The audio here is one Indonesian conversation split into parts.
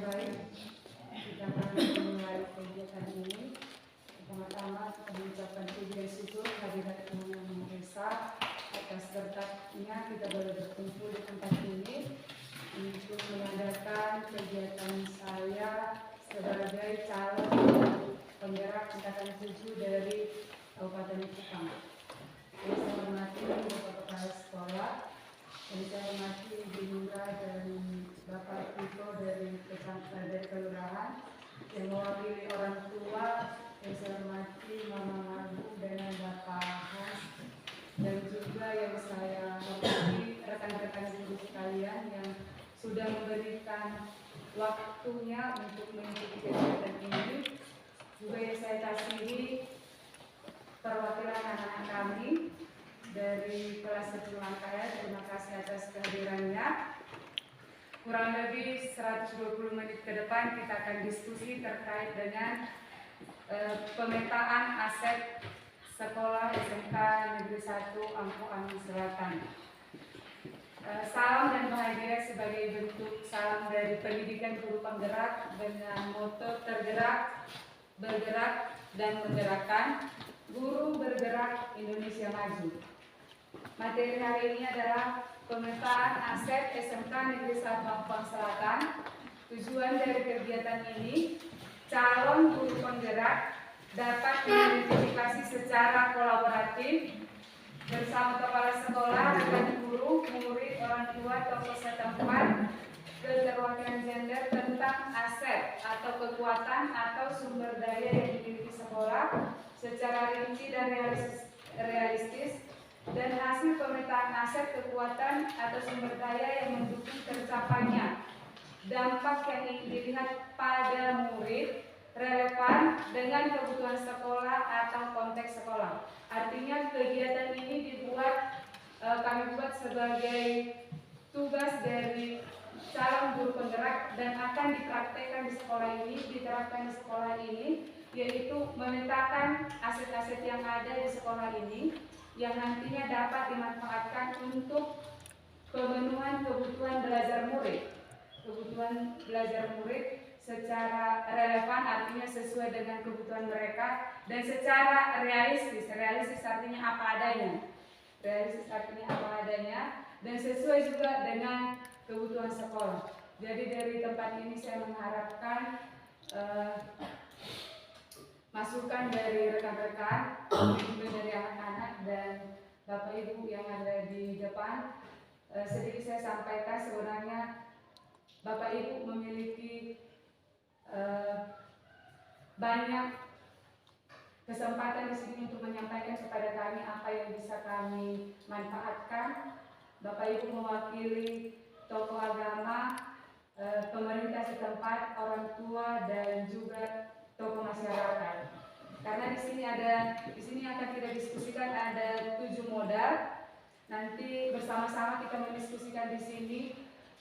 Baik, kita akan memulai kegiatan ini. Pertama-tama kita mengucapkan puji dan syukur kehadirat Tuhan Yang Maha Esa atas berkatnya kita boleh berkumpul di tempat ini untuk mengadakan kegiatan saya sebagai calon penggerak angkatan 7 dari Kabupaten Kupang. Yang saya hormati Bapak Kepala Sekolah, yang saya hormati Ibu Nura dan Bapak Tito dari Kelurahan, yang mewakili orang tua, yang saya hormati Mama Magu dan Bapak Has, dan juga yang saya hormati rekan-rekan guru sekalian yang sudah memberikan waktunya untuk mengikuti kegiatan ini. Juga yang saya kasihi perwakilan anak-anak kami dari kelas 1 Langkaya, terima kasih atas kehadirannya. Kurang lebih 120 menit ke depan kita akan diskusi terkait dengan pemetaan aset sekolah SMK Negeri 1 Ampuang Selatan. Salam dan bahagia sebagai bentuk salam dari pendidikan guru penggerak dengan moto tergerak, bergerak, dan menggerakkan. Guru bergerak, Indonesia maju. Materi hari ini adalah pemetaan aset SMK Negeri 1 Ampuang Selatan. Tujuan dari kegiatan ini, calon guru penggerak dapat diidentifikasi secara kolaboratif bersama kepala sekolah, rekan guru, murid, orang tua, tokoh setempat, keterwakilan gender tentang aset atau kekuatan atau sumber daya yang dimiliki sekolah secara rinci dan realistis, dan hasil pemetaan aset, kekuatan atau sumber daya yang mendukung tercapainya dampak yang ingin dilihat pada murid relevan dengan kebutuhan sekolah atau konteks sekolah. Artinya kegiatan ini kami buat sebagai tugas dari calon guru penggerak dan akan diterapkan di sekolah ini, yaitu memetakan aset-aset yang ada di sekolah ini yang nantinya dapat dimanfaatkan untuk pemenuhan kebutuhan belajar murid secara relevan, artinya sesuai dengan kebutuhan mereka, dan secara realistis artinya apa adanya, dan sesuai juga dengan kebutuhan sekolah. Jadi dari tempat ini saya mengharapkan masukan dari rekan-rekan, juga dari anak-anak dan Bapak Ibu yang ada di depan. Sedikit saya sampaikan, sebenarnya Bapak Ibu memiliki banyak kesempatan di sini untuk menyampaikan kepada kami apa yang bisa kami manfaatkan. Bapak Ibu mewakili tokoh agama, pemerintah setempat, orang tua, dan juga tokoh masyarakat. Karena di sini akan kita diskusikan ada 7 modal. Nanti bersama-sama kita mendiskusikan di sini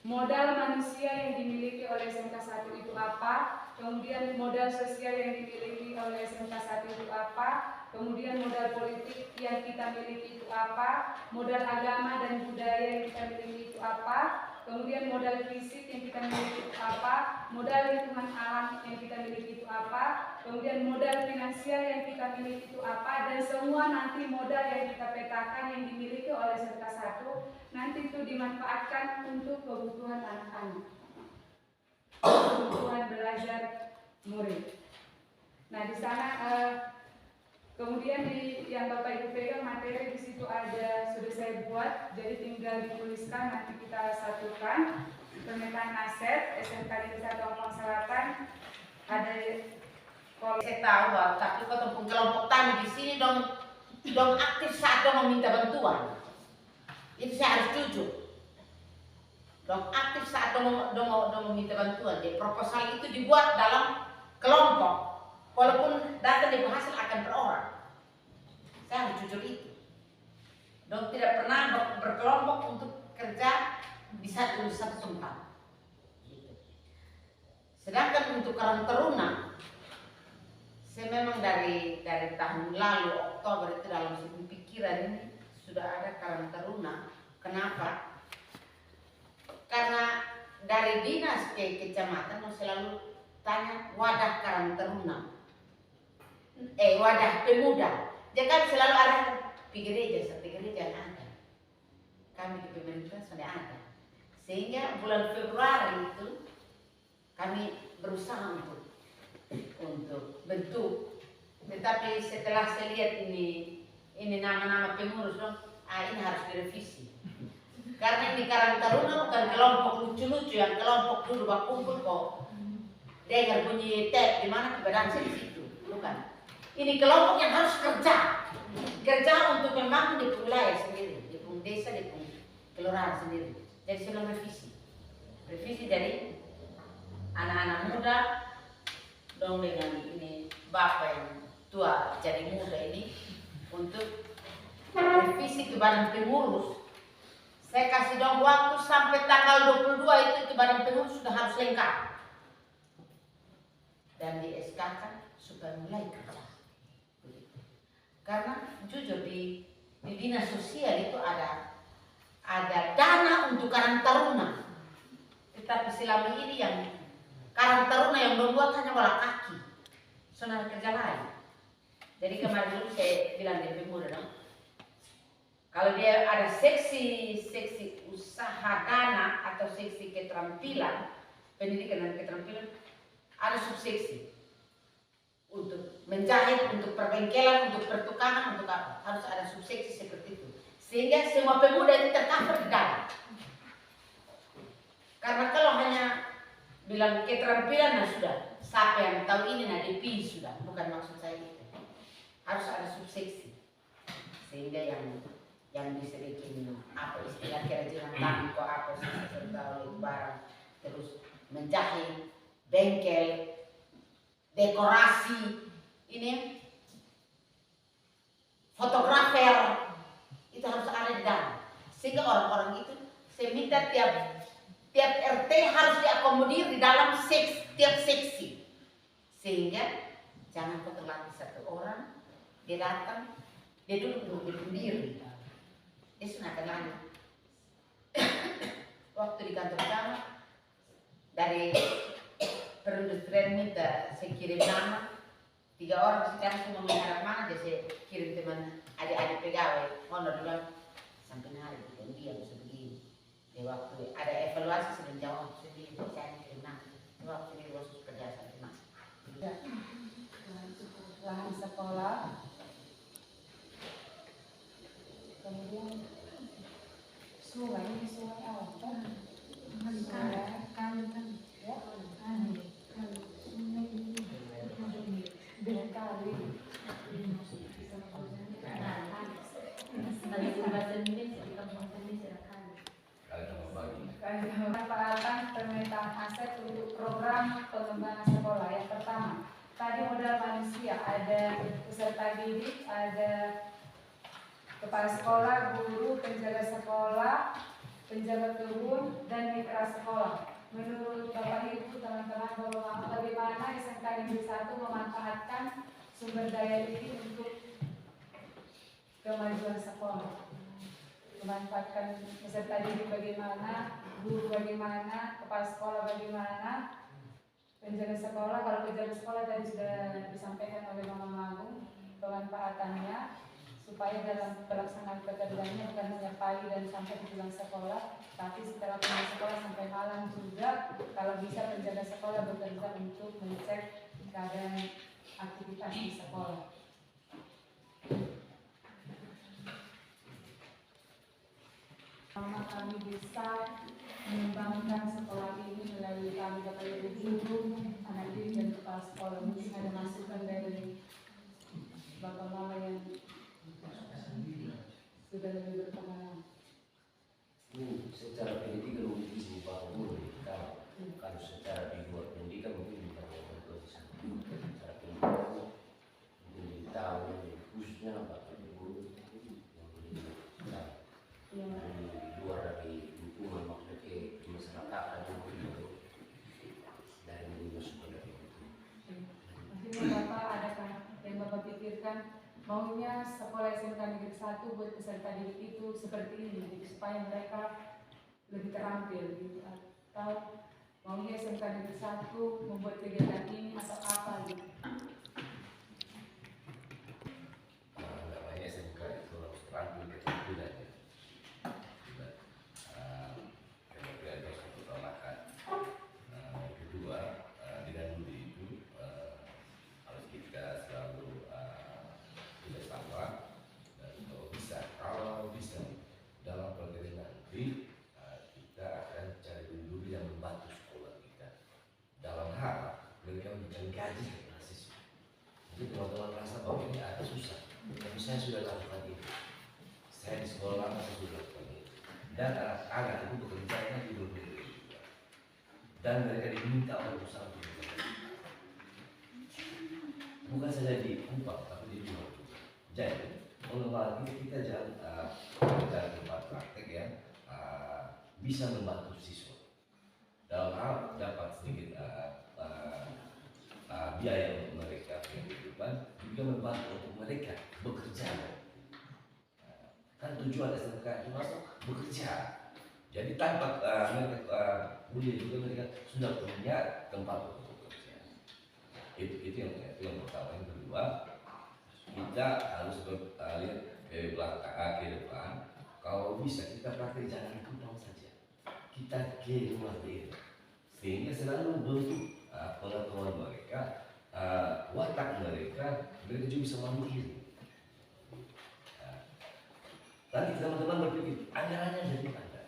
modal manusia yang dimiliki oleh SMK 1 itu apa, kemudian modal sosial yang dimiliki oleh SMK 1 itu apa, kemudian modal politik yang kita miliki itu apa, modal agama dan budaya yang kita miliki itu apa, kemudian modal fisik yang kita miliki itu apa, modal lingkungan alam yang kita miliki itu apa, kemudian modal finansial yang kita miliki itu apa, dan semua nanti modal yang kita petakan yang dimiliki oleh SMK 1 nanti itu dimanfaatkan untuk kebutuhan anak-anak, kebutuhan belajar murid. Nah di sana kemudian yang Bapak Ibu pegang materi di situ sudah saya buat, jadi tinggal dituliskan, nanti kita satukan. Pemetaan aset SMK Negeri 1 Ampuang Selatan ada. Saya tahu bahwa tapi ketemu kelompok tani di sini dong aktif saat dong meminta bantuan. Itu saya harus jujur. Dong aktif saat dong meminta bantuan. Jadi proposal itu dibuat dalam kelompok. Walaupun data dibahas akan per orang. Saya harus jujur itu. Dong tidak pernah berkelompok untuk kerja di satu tempat. Sedangkan untuk Karang Taruna, saya memang dari tahun lalu Oktober itu dalam sebuah pikiran ini sudah ada Karang Taruna. Kenapa? Karena dari dinas ke kecamatan selalu tanya wadah Karang Taruna, wadah pemuda. Jadi kan selalu ada di gereja, satu gereja ada. Kami di pemerintah sudah ada. Sehingga bulan Februari itu kami berusaha untuk bentuk. Tetapi setelah saya lihat ini nama-nama pengurus dong, ini harus direvisi. Karena ini Karang Taruna bukan kelompok lucu-lucu yang kelompok dulu berkumpul kok dengar bunyi tap di mana keberadaan di situ, bukan. Ini kelompok yang harus kerja untuk membangun di wilayah sendiri, di desa, di kelurahan sendiri. Jadi sebelum revisi dari anak-anak muda dong dengan ini bapak yang tua jadi muda ini untuk revisi ke badan pengurus. Saya kasih dong waktu sampai tanggal 22 itu badan pengurus sudah harus lengkap dan di SK kan supaya mulai kerja. Karena jujur di dinas sosial itu ada dana untuk Karang Taruna, tetapi selama ini yang Karang Taruna yang membuat hanya bola kaki, soal kerja lain. Jadi kemarin dulu saya bilang di pemuda dong, kalau dia ada seksi usaha dana atau seksi keterampilan, pendidikan dan keterampilan, ada subseksi untuk menjahit, untuk perbengkelan, untuk pertukangan, untuk apa, harus ada subseksi seperti itu. Sehingga semua pemuda itu tercover di dalam. Karena kalau hanya bilang keterampilan, nah sudah, siapa yang tahu ini, nah DP sudah, bukan maksud saya itu. Harus ada subseksi. Sehingga yang bisa bikin apa istilah kerajinan tangan, kok apa sih, tahu barang, terus menjahit, bengkel, dekorasi, ini fotografer, itu harus ada di dalam. Sehingga orang-orang itu saya minta tiap RT harus diakomodir di dalam tiap seksi. Sehingga jangan kau terlatih satu orang, dia datang, dia duduk berdiri. Dia sudah akan lanjut. Waktu di kantor kami, dari perindustrian minta saya kirim nama 3 orang, sekarang cuma mengharap mana dia saya kirim teman adik-adik pegawai honor bilang sampai hari kita diam sebegini. Di waktu ada evaluasi sudah jawab sedih, saya kirim nama waktu ini khusus kerja sampai mas. Lahan sekolah, kemudian sungai apa? Manfaatan pemetaan aset untuk program pengembangan sekolah. Yang pertama, tadi modal manusia, ada peserta didik, ada kepala sekolah, guru, penjaga sekolah, penjaga kebun, dan mitra sekolah. Menurut Bapak Ibu, teman-teman, bagaimana SMK Negeri 1 memanfaatkan sumber daya ini untuk kemajuan sekolah? Memanfaatkan peserta didik bagaimana, guru bagaimana, kepala sekolah bagaimana, penjaga sekolah. Kalau penjaga sekolah tadi sudah disampaikan oleh Mama Magung pemanfaatannya supaya dalam pelaksanaan pekerjaannya bukan hanya pagi dan sampai pulang sekolah, tapi setelah pulang sekolah sampai malam juga kalau bisa penjaga sekolah bekerja untuk mengecek keadaan aktivitas di sekolah. Kami bisa mengembangkan sekolah ini melalui kami Bapak Ibu guru, anak didik dan kepala sekolah. Mungkin ada masukan dari Bapak Mama yang sudah lebih berpengalaman. Secara pendidikan mungkin berupa umur, kalau secara di luar pendidikan mungkin bukan orang secara pendidikan mungkin tahu khususnya apa guru yang di luar dari dukungan maksudnya ke masyarakat atau dari dunia sekolah itu. Maksudnya Bapak adakah yang Bapak pikirkan maunya sekolah SMK Negeri 1 buat peserta didik itu seperti ini, supaya mereka lebih terampil gitu. tahu maunya SMK Negeri 1 membuat kegiatan ini atau apa gitu. Namanya SMK itu harus terampil keterampilan ya. Kemudian harus utamakan. Yang kedua, dengan budi itu harus kita selalu tidak sama dan kalau bisa dalam perjalanan nanti kita akan cari dulu yang membantu sekolah kita dalam hal mereka memberikan gaji ke mahasiswa. Jadi teman-teman merasa bahwa ini agak susah, tapi saya sudah lakukan ini. Saya di sekolah saya sudah lakukan ini. Dan anak-anak itu bekerjanya di berbagai juga. Dan mereka diminta oleh usaha untuk bekerja. Bukan saja di upah, tapi di luar juga. Jadi, mengenal kita jangan cari tempat praktek yang bisa membantu siswa dalam hal dapat sedikit biaya untuk mereka kehidupan, juga membantu untuk mereka bekerja. Kan tujuan SMK itu masuk bekerja. Jadi tanpa mereka kuliah juga mereka sudah punya tempat untuk bekerja. Itu yang pertama. Yang kedua, kita harus lihat ke belakang ke depan. Kalau bisa kita praktek jangan pulang saja. Kita ke luar daerah sehingga selalu bentuk pengetahuan mereka, watak mereka juga bisa mandiri. Nanti teman-teman berpikir anggarannya dari mana?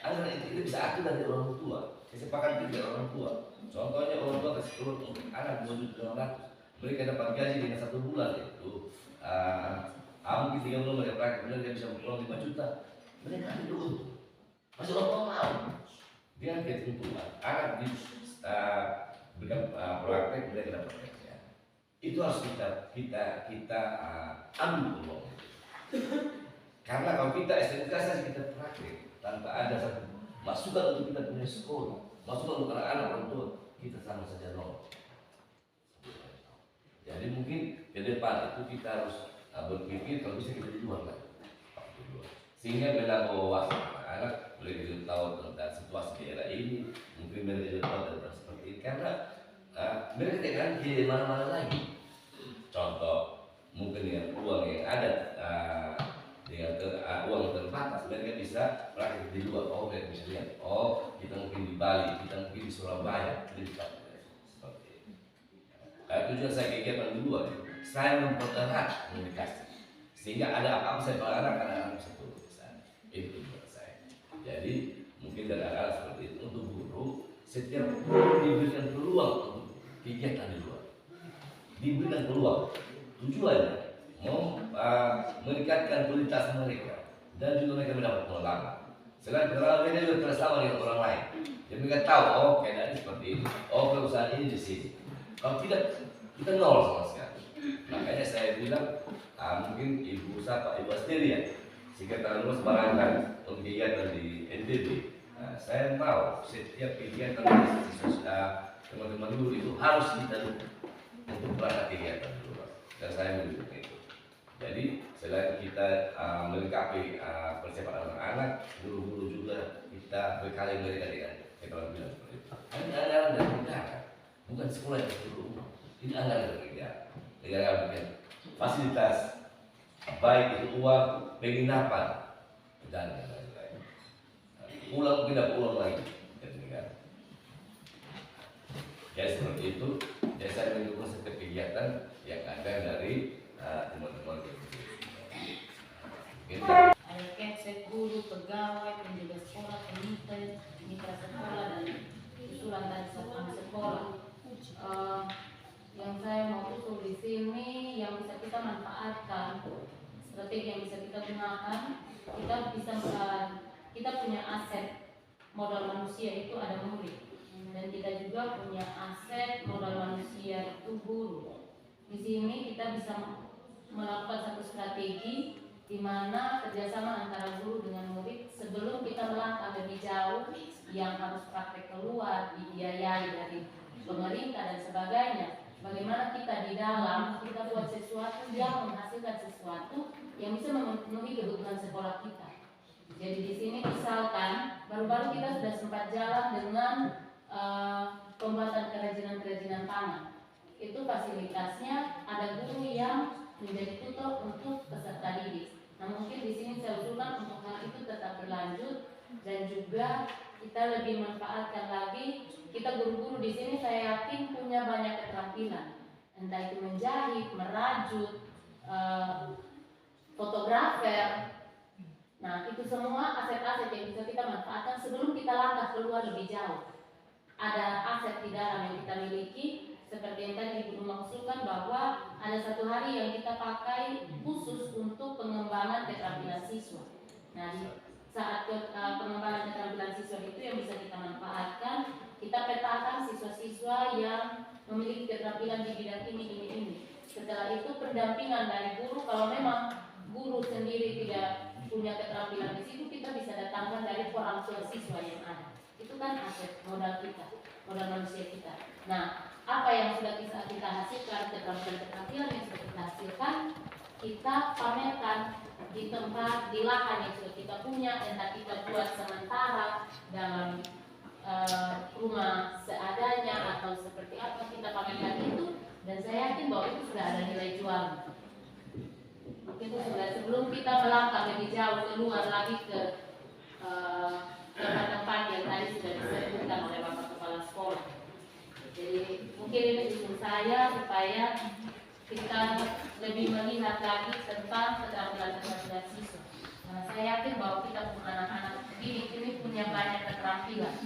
Anggaran itu bisa atur dari orang tua. Kesepakatan dari orang tua. Contohnya orang tua kasih keluar untuk anak 2.200.000. Mereka dapat gaji dengan 1 bulan itu. Mungkin 3 bulan mereka praktek, mereka bisa pulang 5 juta. Mereka ambil untung. Masih orang tua mau. Dia keuntungan. Anak di berikan praktek mereka dapat kerja. Itu harus kita ambil peluang. Karena kalau kita SMK saja kita praktek tanpa ada satu masukan untuk kita punya sekolah, masukan untuk anak-anak orang tua, kita sama saja nol. Jadi mungkin ke depan itu kita harus berpikir kalau bisa kita di luar lah, sehingga bila bawa anak boleh kita tahu tentang situasi daerah ini, mungkin mereka juga tahu tentang seperti ini karena mereka tidak di mana-mana lagi. Contoh mungkin dengan uang yang ada dengan uang yang terbatas mereka bisa praktek di luar. Oh mereka bisa lihat, oh kita mungkin di Bali, kita mungkin di Surabaya, di seperti ini. Tujuan saya kegiatan di luar, saya mempererat komunikasi sehingga ada apa-apa saya pada anak-anak bisa turun ke sana. Itu tujuan saya. Jadi mungkin dari anak-anak seperti itu untuk guru setiap guru diberikan peluang untuk kegiatan di luar, diberikan peluang. Tujuannya mau meningkatkan kualitas mereka dan juga mereka mendapat pengalaman. Selain pengalaman mereka juga bersama dengan orang lain. Jadi mereka tahu, oh keadaan seperti ini, oh perusahaan ini di sini. Kalau tidak, kita nol sama sekali. Makanya saya bilang, mungkin Ibu Sapa, Ibu Asteria, Sekretariat Luas Barangkan untuk kegiatan di NTB. Saya mau setiap kegiatan di sosial teman-teman guru itu harus kita dukung untuk berangkat kegiatan di luar. Dan saya mendukung itu. Jadi selain kita melengkapi persiapan anak-anak, guru-guru juga kita bekali mereka dengan keterampilan seperti itu. Ini anggaran dari negara, bukan sekolah yang seluruh umum. Ini anggaran dari negara. Negara berikan fasilitas, baik itu uang, penginapan, dan lain-lain. Ulang tidak ulang lagi dari negara. Jadi seperti itu. Jadi saya mendukung setiap kegiatan yang ada dari teman-teman Kepsek, guru, pegawai, penjaga sekolah, mitra sekolah, dan usulan dari satpam sekolah. Yang saya mau usul di sini yang bisa kita manfaatkan, strategi yang bisa kita gunakan, kita punya aset modal manusia itu ada murid, dan kita juga punya aset modal manusia itu guru. Di sini kita bisa melakukan satu strategi di mana kerjasama antara guru dengan murid sebelum kita melangkah lebih jauh yang harus praktek keluar, dibiayai dari pemerintah dan sebagainya. Bagaimana kita di dalam kita buat sesuatu yang menghasilkan sesuatu yang bisa memenuhi kebutuhan sekolah kita. Jadi di sini misalkan baru-baru kita sudah sempat jalan dengan pembuatan kerajinan-kerajinan tangan. Itu fasilitasnya ada guru yang menjadi tutor untuk peserta didik. Nah mungkin di sini saya usulkan untuk hal itu tetap berlanjut dan juga kita lebih manfaatkan lagi. Kita guru-guru di sini saya yakin punya banyak keterampilan, entah itu menjahit, merajut, fotografer. Nah itu semua aset-aset yang bisa kita manfaatkan sebelum kita langkah keluar lebih jauh. Ada aset di dalam yang kita miliki, seperti yang tadi Ibu mengusulkan bahwa ada satu hari yang kita pakai khusus untuk pengembangan keterampilan siswa. Nah di saat pengembangan keterampilan siswa itu yang bisa kita manfaatkan, kita petakan siswa-siswa yang memiliki keterampilan di bidang ini. Setelah itu pendampingan dari guru, kalau memang guru sendiri tidak punya keterampilan di situ, kita bisa datangkan dari orang tua siswa yang ada. Itu kan aset modal kita, modal manusia kita. Nah, apa yang sudah kita hasilkan, keterampilan yang sudah kita hasilkan, kita pamerkan di tempat, di lahan yang sudah kita punya, entah kita buat sementara dalam rumah seadanya atau seperti apa, kita pamerkan itu, dan saya yakin bahwa itu sudah ada nilai jual. Itu sudah sebelum kita melangkah lebih jauh keluar lagi ke tempat-tempat yang tadi sudah disebutkan oleh Bapak Kepala Sekolah. Jadi mungkin ini usul saya supaya kita lebih melihat lagi tentang keterampilan siswa. Karena saya yakin bahwa kita punya anak-anak ini punya banyak keterampilan.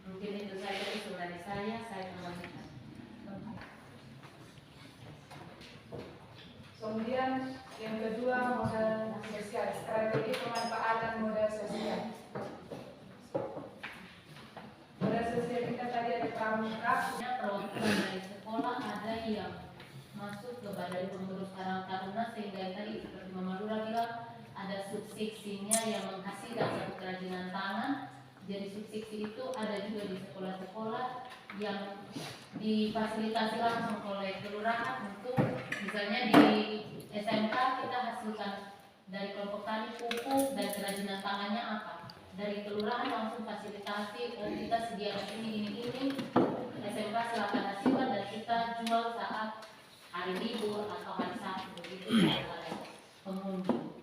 Mungkin itu saja usul dari saya kembalikan. Kemudian yang kedua, modal sosial, strategi pemanfaatan modal sosial. Modal sosial kita tadi ada pramuka. Perwakilan dari sekolah ada yang masuk ke Badan Pengurus Karang Taruna, sehingga yang tadi seperti Mama Lura bilang ada subsidinya yang menghasilkan satu kerajinan tangan. Jadi subsidi itu ada juga di sekolah-sekolah yang difasilitasi langsung oleh kelurahan untuk misalnya di SMK kita hasilkan dari kelompok tani pupuk dan kerajinan tangannya apa, dari kelurahan langsung fasilitasi, oh kita sediakan ini SMK silakan hasilkan dan kita jual saat hari libur atau hari Sabtu begitu oleh pengunjung.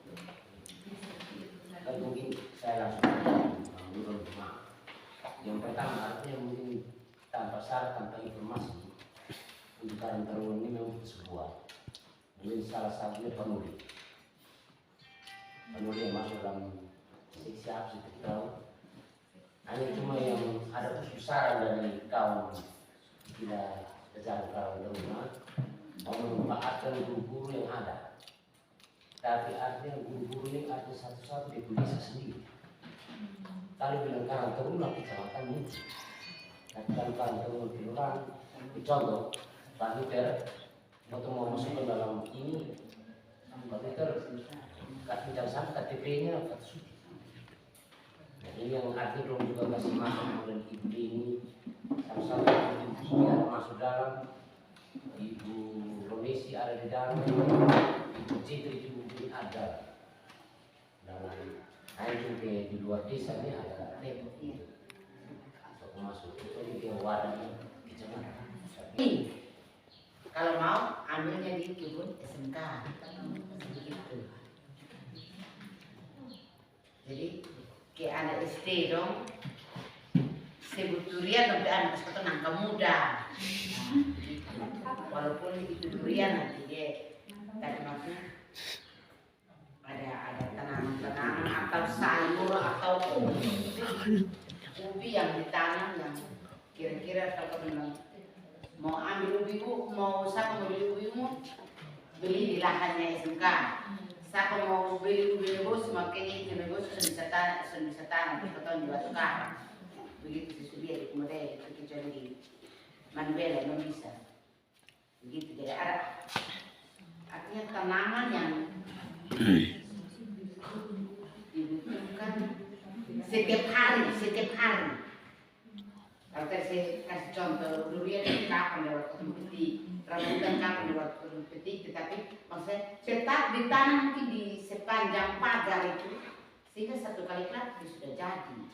Dan mungkin saya langsung menurut yang pertama artinya mungkin tanpa syarat, tanpa informasi untuk Karang Taruna ini memang sebuah mungkin salah satunya penulis yang masuk dalam siksa seperti tahu hanya cuma yang ada kesusahan dari kaum tidak kejar Karang Taruna mau memanfaatkan guru-guru yang ada, tapi artinya guru-guru ini artinya satu-satu di desa sendiri. Kalau bilang Karang Taruna kecamatan muncul, tapi kalau Karang Taruna kelurahan, contoh Pak Peter waktu mau masuk ke dalam ini, Pak Peter jangan sampai KTP-nya Pak Suci. Nah, ini yang artinya belum juga kasih masuk dan ibu ini sama-sama biar masuk dalam. Ibu Ronesi ada di dalam, Ibu Citri juga ini ada. Dan lain juga di luar desa ini ada repot itu. Untuk masuk itu dia wadah kecamatan. Kalau mau ambilnya di kebun SMK begitu. Jadi kayak anak SD dong, sebut durian tapi anak satu nangka muda. Walaupun itu durian nanti dia tadi maksudnya ada tanaman-tanaman atau sayur atau ubi yang ditanam yang kira-kira kalau bilang mau ambil ubimu, mau siapa mau beli ubimu, beli di lahannya SMK. Siapa mau beli ubi nebus, makanya itu nebus sudah bisa tanam, kita tahu di Batu Karang. Begitu sesudah di kemudian itu kecuali di Manbela belum bisa. Begitu jadi ada artinya tanaman yang dibutuhkan setiap hari. Kalau saya kasih contoh durian itu kapan lewat kebun petik, rambutan kapan lewat kebun petik, tetapi maksudnya tetap ditanam mungkin di sepanjang pagar itu Sehingga satu kali praktis sudah jadi.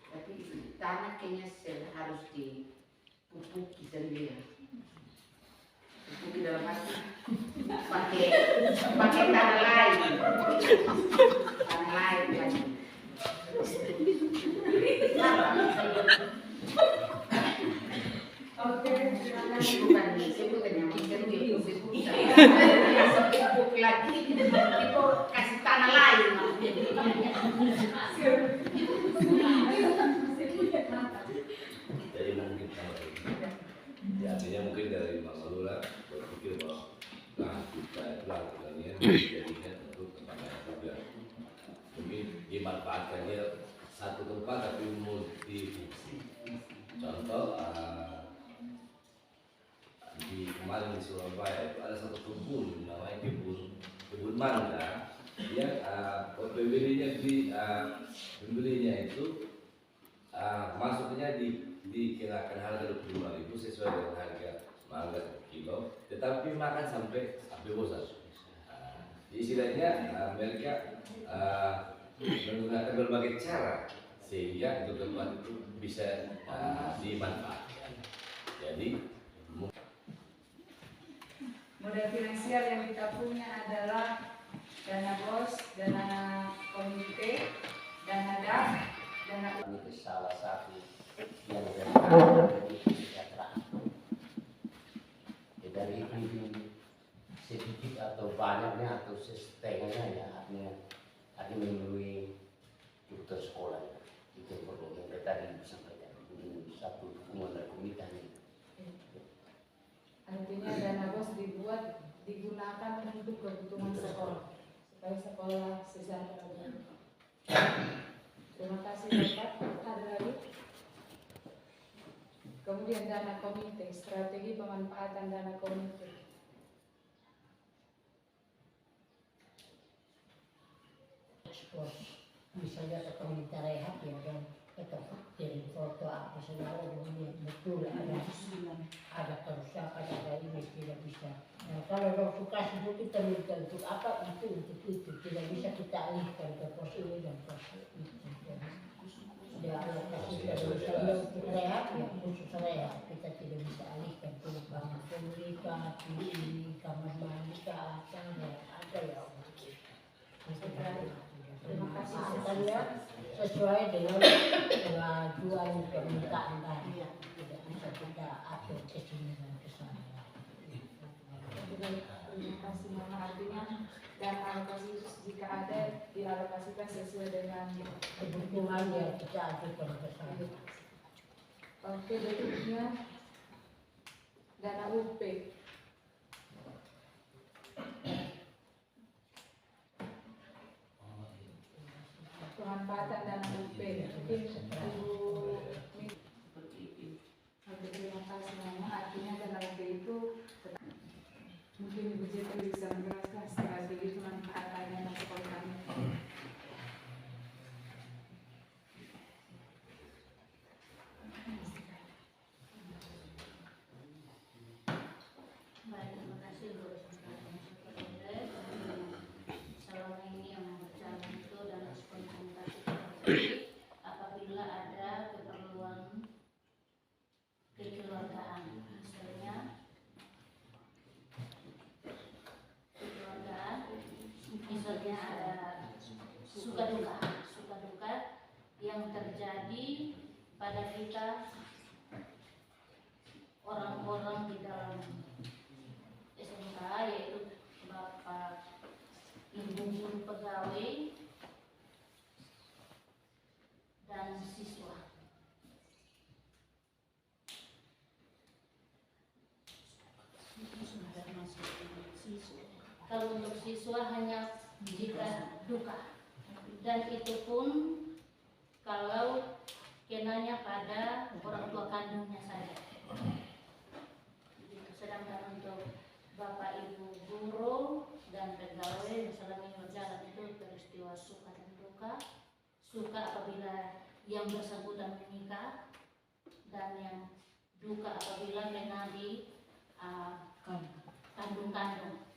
Tapi tanah kayaknya harus dipupuki sendiri. Pupuki dalam hati pakai tanah lain. Tanah lain lagi. Oke, terima kasih. Bukan sebutan yang sebutan. Kasih pupuk lagi. Itu kasih tanah lain. Jadi mungkin sama ini. Ya, artinya mungkin dari Bang Lula berpikir bahwa lahan kita itu lahan ini jadinya untuk tempat lain juga. Mungkin dimanfaatkannya satu tempat tapi multifungsi. Contoh di kemarin di Surabaya itu ada satu kebun namanya kebun mangga. Dia pembelinya itu maksudnya dikenakan harga 25.000 sesuai dengan harga mangga per kilo, tetapi makan sampai bosan. Istilahnya mereka menggunakan berbagai cara sehingga itu tempat itu bisa dimanfaatkan. Jadi Modal finansial yang kita punya adalah dana BOS, dana komite, dana DAF, dana Itu salah satu yang dari kesejahteraan. Ya, dari sedikit atau banyaknya atau setengahnya ya artinya melalui kebutuhan sekolah ya. Itu yang perlu yang tadi disampaikan satu dukungan dari komite. artinya dana BOS digunakan untuk kebutuhan sekolah supaya sekolah sejahtera. Terima kasih Bapak Hadrawi. Kemudian dana komite, strategi pemanfaatan dana komite. Misalnya ke komite rehab ya dan tetap kirim foto apa segala dunia betul ada kerusakan ada ini tidak bisa. Nah, kalau orang suka itu kita minta untuk apa itu untuk itu tidak bisa kita alihkan ke pos ini dan pos itu. Ya alokasi dari misalnya untuk rehab ya khusus rehab kita tidak bisa alihkan ke kamar pemerintah, ini kamar mandi apa ada ya. Terima kasih. Kita lihat sesuai dengan pengajuan permintaan tadi tidak bisa kita atur ke sini dan ke sana. Terima kasih Mama, artinya dan alokasi jika ada dialokasikan sesuai dengan Kebutuhan yang kita ajukan ke sana. Oke, berikutnya dana UP. Pemanfaatan dana UP. Mungkin Ibu terima kasih Mama, artinya dana UP itu mungkin Ibu Jepri bisa menjelaskan strategi pemanfaatan dana sekolah kami. Baik, terima kasih Bu Superintendent. Selama ini yang berjalan itu dan komunikasi apabila ada keperluan kekeluargaan, misalnya ada suka duka yang terjadi pada kita orang-orang di dalam SMK, yaitu Bapak Ibu guru pegawai dan siswa. Kalau untuk siswa hanya jika duka, dan itu pun kalau kenanya pada orang tua kandungnya saja. Sedangkan untuk Bapak Ibu guru dan pegawai yang selama ini berjalan itu peristiwa suka dan duka. Suka apabila yang bersangkutan menikah, dan yang duka apabila kena di kandung-kandung.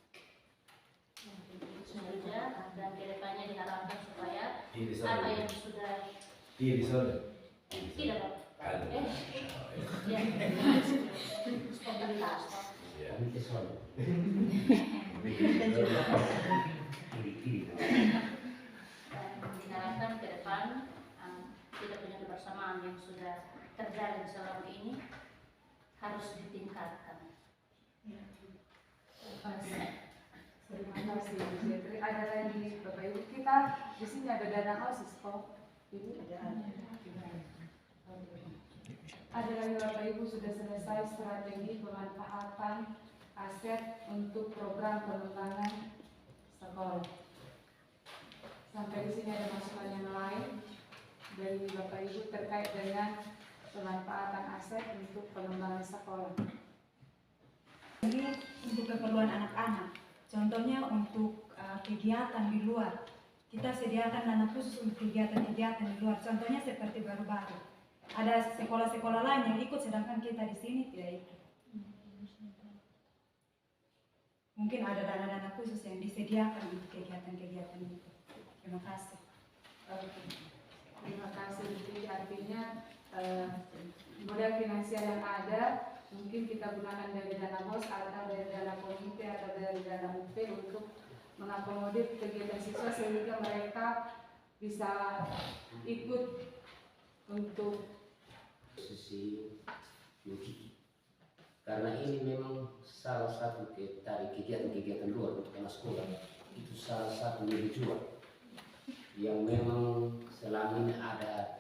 Saja, dan kedepannya diharapkan supaya Di apa sana. yang sudah Di sana. tidak Pak. Ada. Ya. Stabilitas. Ya. Komite Solo. Dan diharapkan ke depan kita punya kebersamaan yang sudah terjalin selama ini harus ditingkatkan. Terima kasih Bu Jentri. Ada lagi Bapak Ibu kita di sini ada dana OSIS kok. Ini ada. Ada lagi Bapak Ibu sudah selesai strategi pemanfaatan aset untuk program pengembangan sekolah. Sampai di sini ada masukan yang lain dari Bapak Ibu terkait dengan pemanfaatan aset untuk pengembangan sekolah. Ini untuk keperluan anak-anak. Contohnya untuk kegiatan di luar. Kita sediakan dana khusus untuk kegiatan-kegiatan di luar. Contohnya seperti baru-baru. Ada sekolah-sekolah lain yang ikut sedangkan kita di sini tidak ikut. Mungkin ada dana-dana khusus yang disediakan untuk kegiatan-kegiatan itu. Terima kasih. Terima kasih. Jadi artinya modal finansial yang ada mungkin kita gunakan dari dana BOS atau dari dana komite atau dari dana UP untuk mengakomodir kegiatan siswa sehingga mereka bisa ikut untuk Sisi Yukiki. Karena ini memang salah satu dari kegiatan-kegiatan luar untuk anak sekolah. Itu salah satu nilai jual yang memang selama ini ada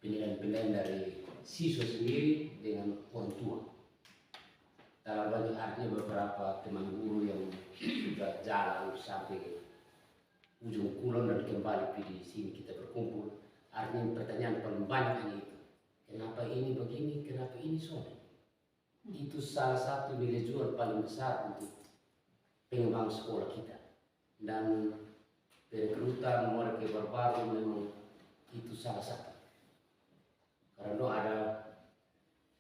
penilaian-penilaian dari siswa sendiri dengan orang tua. Dalam banyak artinya beberapa teman guru yang sudah jalan sampai ke ujung kulon dan kembali di sini kita berkumpul. Artinya pertanyaan paling banyak hanya itu. Kenapa ini begini, kenapa ini soalnya? Itu salah satu nilai jual paling besar untuk pengembangan sekolah kita. Dan perekrutan murid baru memang itu salah satu. Karena ada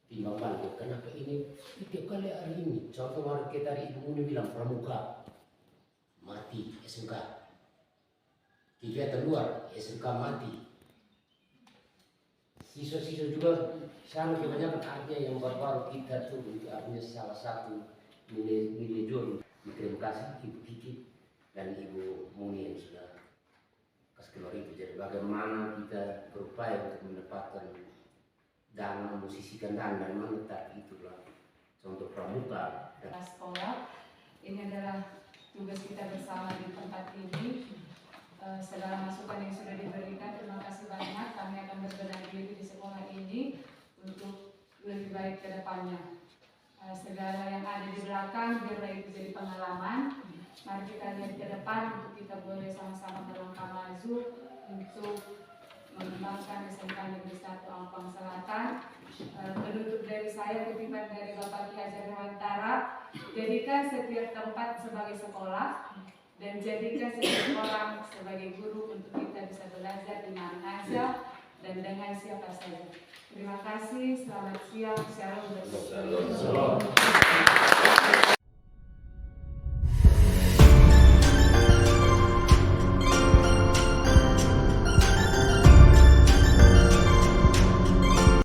timbangan, kenapa ini setiap kali hari ini? Contoh murid kita hari Ibu Muni bilang pramuka, mati SMK. Kegiatan luar SMK mati. Siswa-siswa juga sama kebanyakan artinya yang baru-baru kita tuh itu artinya salah satu nilai jual. Terima kasih Ibu Kiki dan Ibu Muni yang sudah kasih keluar itu. Jadi bagaimana kita berupaya untuk mendapatkan dana, musisikan dana dari mana tapi itulah contoh pramuka dan sekolah. Ini adalah tugas kita bersama di tempat ini. Segala masukan yang sudah diberikan, terima kasih banyak. Kami akan berbenah diri di sekolah ini untuk lebih baik ke depannya. Segala yang ada di belakang biarlah itu jadi pengalaman. Mari kita lihat ke depan untuk kita boleh sama-sama melangkah maju untuk mengembangkan SMK Negeri 1 Ampang Selatan. Penutup dari saya, kutipan dari Bapak Ki Hajar Dewantara, jadikan setiap tempat sebagai sekolah dan jadikan setiap orang sebagai guru untuk kita bisa belajar di mana saja dan dengan siapa saja. Terima kasih, selamat siang, shalom. Shalom.